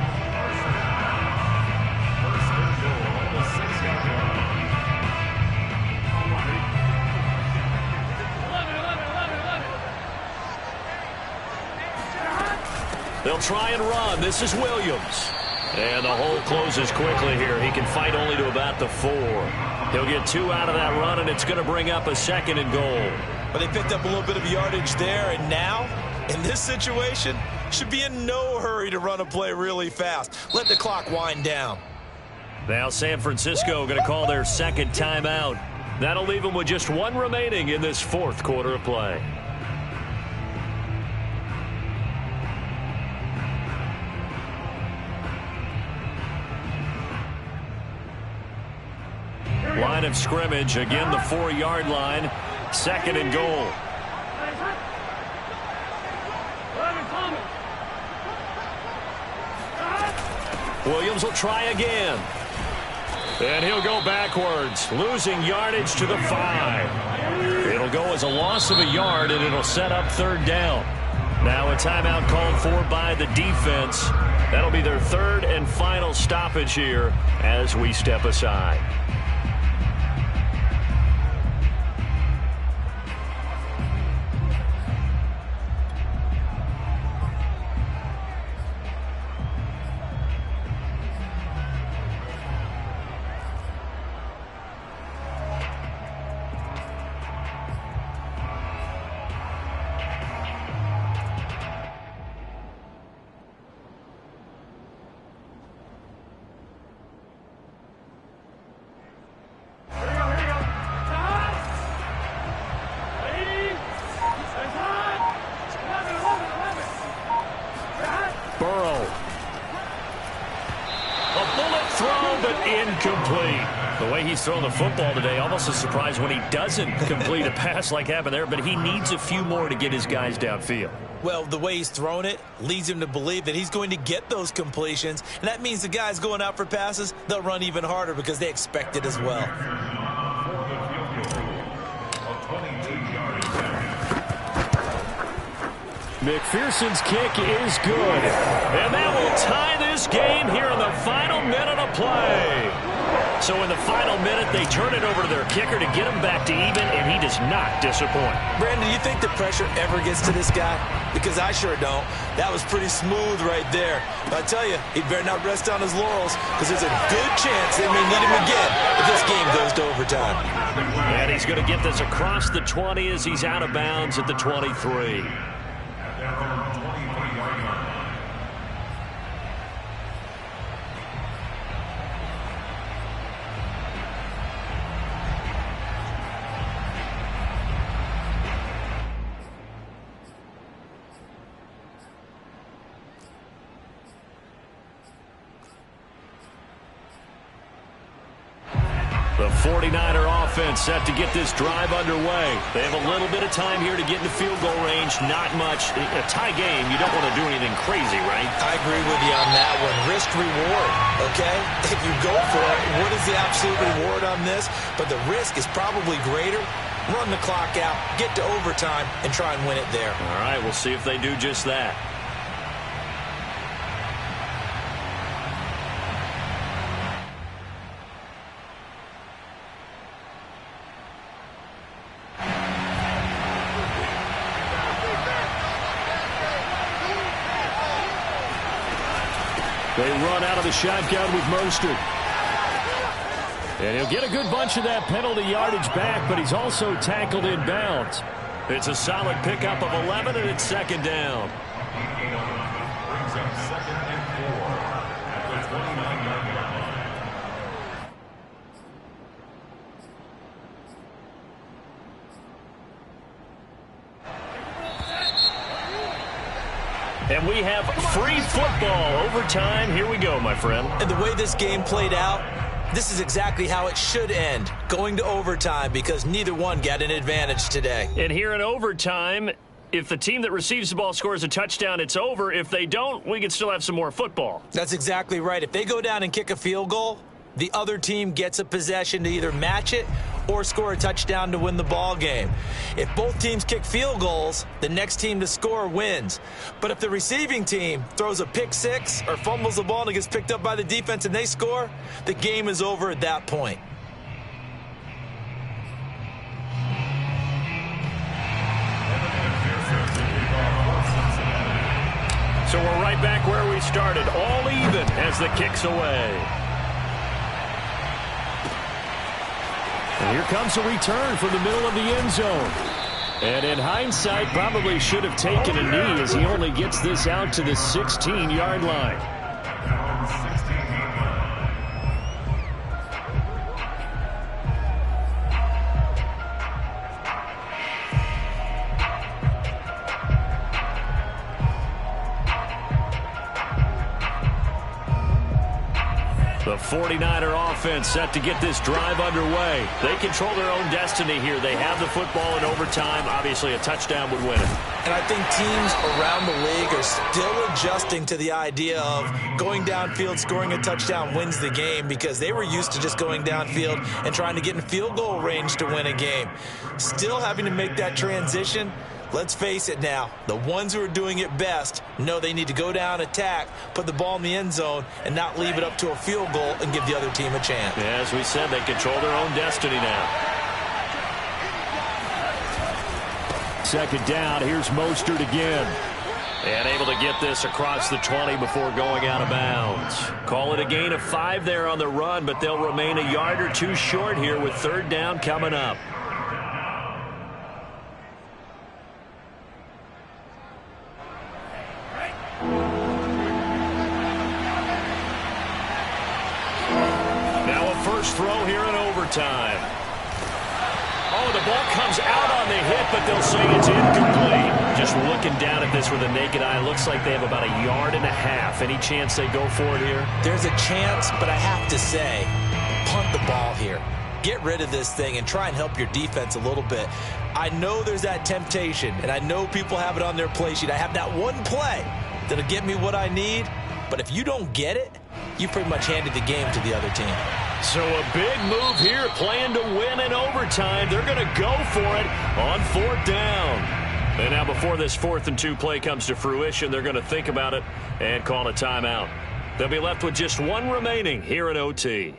They'll try and run. This is Williams. And the hole closes quickly here. He can fight only to about the 4. He'll get 2 out of that run, and it's going to bring up a 2nd and goal. But they picked up a little bit of yardage there, and now, in this situation, should be in no hurry to run a play really fast. Let the clock wind down. Now San Francisco going to call their 2nd timeout. That'll leave them with just 1 remaining in this 4th quarter of play. Line of scrimmage, again the 4-yard line, 2nd and goal. Williams will try again. And he'll go backwards, losing yardage to the 5. It'll go as a loss of a yard, and it'll set up 3rd down. Now a timeout called for by the defense. That'll be their 3rd and final stoppage here as we step aside. Incomplete. The way he's throwing the football today, almost a surprise when he doesn't complete a pass like happened there, but he needs a few more to get his guys downfield. Well, the way he's thrown it leads him to believe that he's going to get those completions, and that means the guys going out for passes, they'll run even harder because they expect it as well. McPherson's kick is good. And that will tie this game here in the final minute of play. So in the final minute, they turn it over to their kicker to get him back to even, and he does not disappoint. Brandon, do you think the pressure ever gets to this guy? Because I sure don't. That was pretty smooth right there. But I tell you, he better not rest on his laurels because there's a good chance they may need him again if this game goes to overtime. And he's going to get this across the 20 as he's out of bounds at the 23. 49er offense set to get this drive underway. They have a little bit of time here to get into field goal range. Not much. A tie game, you don't want to do anything crazy, right? I agree with you on that one. Risk reward, okay? If you go for it, what is the absolute reward on this? But the risk is probably greater. Run the clock out, get to overtime, and try and win it there. All right, we'll see if they do just that. They run out of the shotgun with Mostert. And he'll get a good bunch of that penalty yardage back, but he's also tackled in bounds. It's a solid pickup of 11, and it's second down. Brings up 2nd and 4 at the 29-yard line. And we have free football overtime. Here we go, my friend. And the way this game played out, this is exactly how it should end, going to overtime, because neither one got an advantage today. And here in overtime, if the team that receives the ball scores a touchdown, it's over. If they don't, we can still have some more football. That's exactly right. If they go down and kick a field goal, the other team gets a possession to either match it or score a touchdown to win the ball game. If both teams kick field goals, the next team to score wins. But if the receiving team throws a pick six or fumbles the ball and it gets picked up by the defense and they score, the game is over at that point. So we're right back where we started, all even as the kick's away. And here comes a return from the middle of the end zone. And in hindsight, probably should have taken a knee as he only gets this out to the 16-yard line. The 49er offense set to get this drive underway. They control their own destiny here. They have the football in overtime. Obviously, a touchdown would win it. And I think teams around the league are still adjusting to the idea of going downfield, scoring a touchdown wins the game, because they were used to just going downfield and trying to get in field goal range to win a game. Still having to make that transition. Let's face it now, the ones who are doing it best know they need to go down, attack, put the ball in the end zone, and not leave it up to a field goal and give the other team a chance. Yeah, as we said, they control their own destiny now. Second down, here's Mostert again. And able to get this across the 20 before going out of bounds. Call it a gain of 5 there on the run, but they'll remain a yard or two short here with third down coming up. First throw here in overtime. Oh, the ball comes out on the hit, but they'll say it's incomplete. Just looking down at this with a naked eye, looks like they have about a yard and a half. Any chance they go for it here? There's a chance, but I have to say, punt the ball here. Get rid of this thing and try and help your defense a little bit. I know there's that temptation, and I know people have it on their play sheet. I have that one play that'll get me what I need, but if you don't get it, you pretty much handed the game to the other team. So a big move here, playing to win in overtime. They're going to go for it on fourth down. And now before this 4th and 2 play comes to fruition, they're going to think about it and call a timeout. They'll be left with just one remaining here in OT.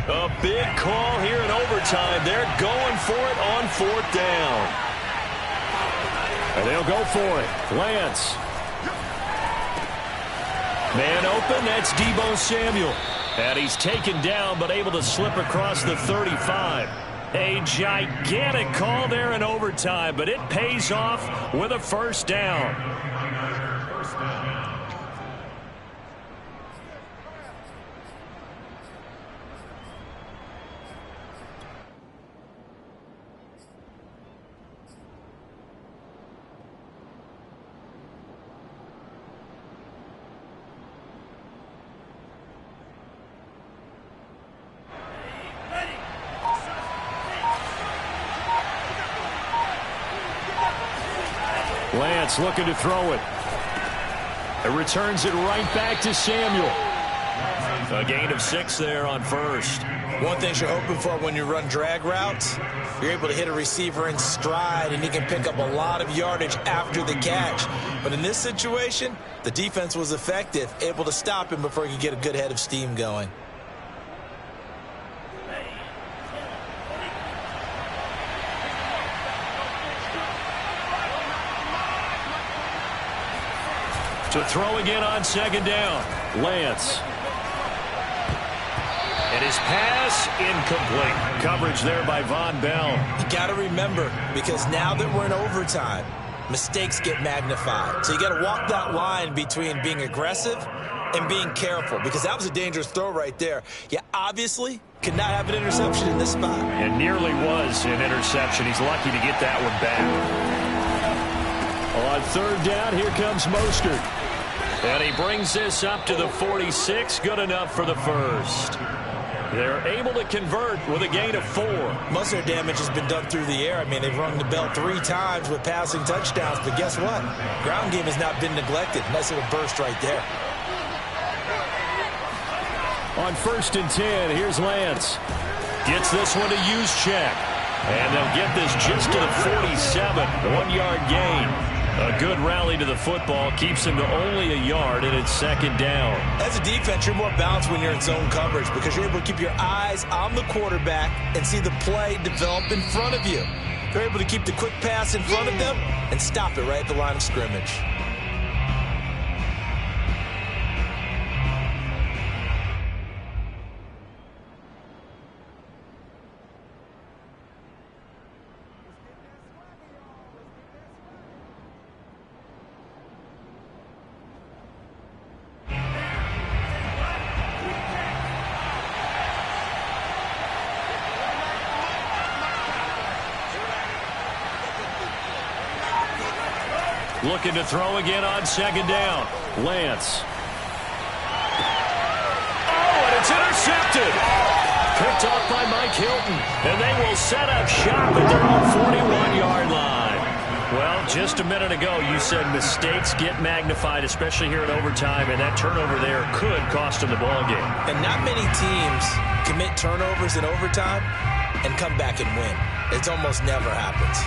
A big call here in overtime. They're going for it on fourth down. And they'll go for it. Lance. Man open, that's Deebo Samuel. And he's taken down, but able to slip across the 35. A gigantic call there in overtime, but it pays off with a first down. Lance looking to throw it. It returns it right back to Samuel. A gain of 6 there on first. One thing you're hoping for when you run drag routes, you're able to hit a receiver in stride, and he can pick up a lot of yardage after the catch. But in this situation, the defense was effective, able to stop him before he could get a good head of steam going. To throw again on second down. Lance. And his pass incomplete. Coverage there by Von Bell. You got to remember, because now that we're in overtime, mistakes get magnified. So you got to walk that line between being aggressive and being careful, because that was a dangerous throw right there. You obviously could not have an interception in this spot. And nearly was an interception. He's lucky to get that one back. On third down, here comes Mostert. And he brings this up to the 46. Good enough for the first. They're able to convert with a gain of 4. Most of their damage has been done through the air. I mean, they've rung the bell 3 times with passing touchdowns. But guess what? Ground game has not been neglected. Nice little burst right there. On 1st and 10, here's Lance. Gets this one to use check. And they'll get this just to the 47. 1-yard gain. A good rally to the football keeps him to only a yard, and it's second down. As a defense, you're more balanced when you're in zone coverage because you're able to keep your eyes on the quarterback and see the play develop in front of you. They're able to keep the quick pass in front of them and stop it right at the line of scrimmage. Looking to throw again on second down. Lance. Oh, and it's intercepted. Picked off by Mike Hilton. And they will set up shop at their own 41-yard line. Well, just a minute ago, you said mistakes get magnified, especially here in overtime, and that turnover there could cost them the ball game. And not many teams commit turnovers in overtime and come back and win. It almost never happens.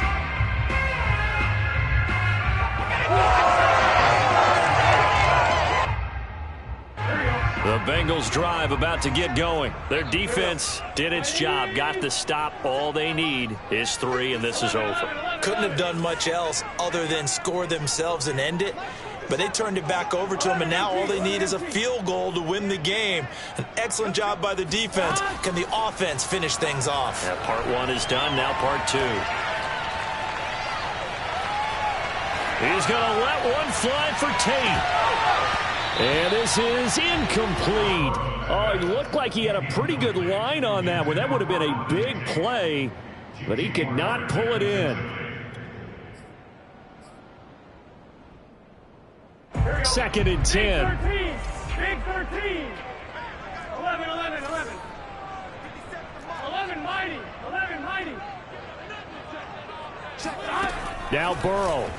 The Bengals drive about to get going. Their defense did its job, got the stop. All they need is 3, and this is over. Couldn't have done much else other than score themselves and end it, but they turned it back over to them, and now all they need is a field goal to win the game. An excellent job by the defense. Can the offense finish things off? Yeah, part 1 is done, now part 2. He's going to let one fly for Tate. And this is incomplete. Oh, it looked like he had a pretty good line on that one. That would have been a big play, but he could not pull it in. Second and 10. Big 13. 11, 11, 11. 11 mighty. 11 mighty. Now Burrow.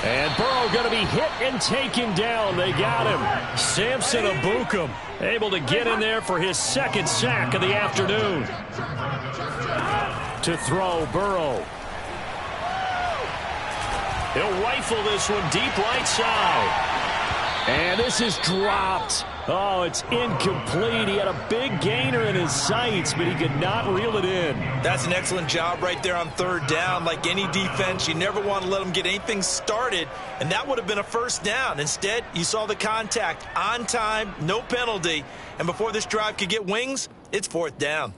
And Burrow going to be hit and taken down. They got him. Samson Abukum able to get in there for his second sack of the afternoon. To throw, Burrow. He'll rifle this one deep right side. And this is dropped. Oh, it's incomplete. He had a big gainer in his sights, but he could not reel it in. That's an excellent job right there on third down. Like any defense, you never want to let them get anything started, and that would have been a first down. Instead, you saw the contact on time, no penalty, and before this drive could get wings, it's fourth down.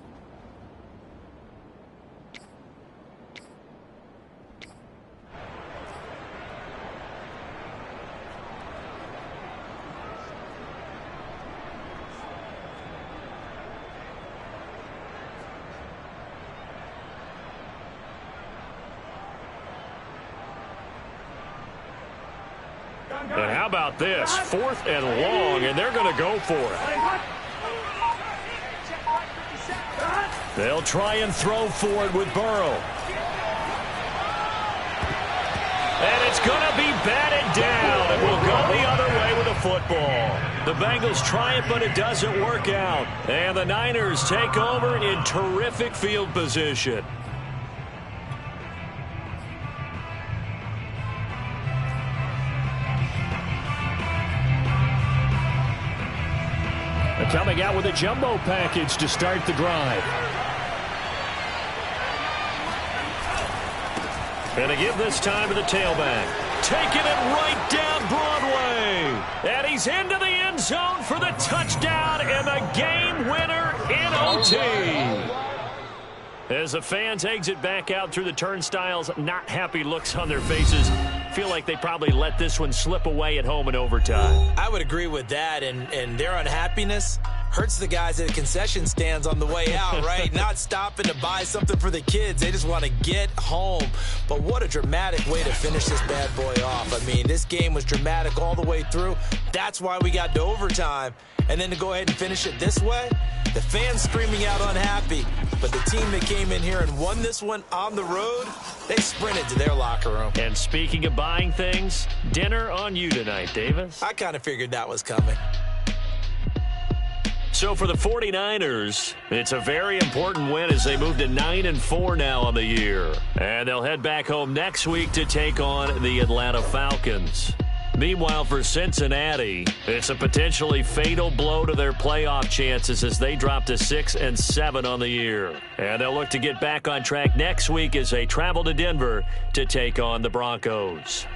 And how about this? 4th and long, and they're going to go for it. They'll try and throw for it with Burrow. And it's going to be batted down. It will go the other way with the football. The Bengals try it, but it doesn't work out. And the Niners take over in terrific field position. And coming out with a jumbo package to start the drive. And to give this time to the tailback. Taking it right down Broadway. And he's into the end zone for the touchdown and the game winner in OT. As the fans exit back out through the turnstiles, not happy looks on their faces. Feel like they probably let this one slip away at home in overtime. I would agree with that, and their unhappiness hurts the guys at the concession stands on the way out, right? Not stopping to buy something for the kids. They just want to get home. But what a dramatic way to finish this bad boy off. I mean, this game was dramatic all the way through. That's why we got to overtime. And then to go ahead and finish it this way, the fans screaming out unhappy. But the team that came in here and won this one on the road, they sprinted to their locker room. And speaking of buying things, dinner on you tonight, Davis. I kind of figured that was coming. So for the 49ers, it's a very important win as they move to 9-4 now on the year. And they'll head back home next week to take on the Atlanta Falcons. Meanwhile, for Cincinnati, it's a potentially fatal blow to their playoff chances as they drop to 6-7 on the year. And they'll look to get back on track next week as they travel to Denver to take on the Broncos.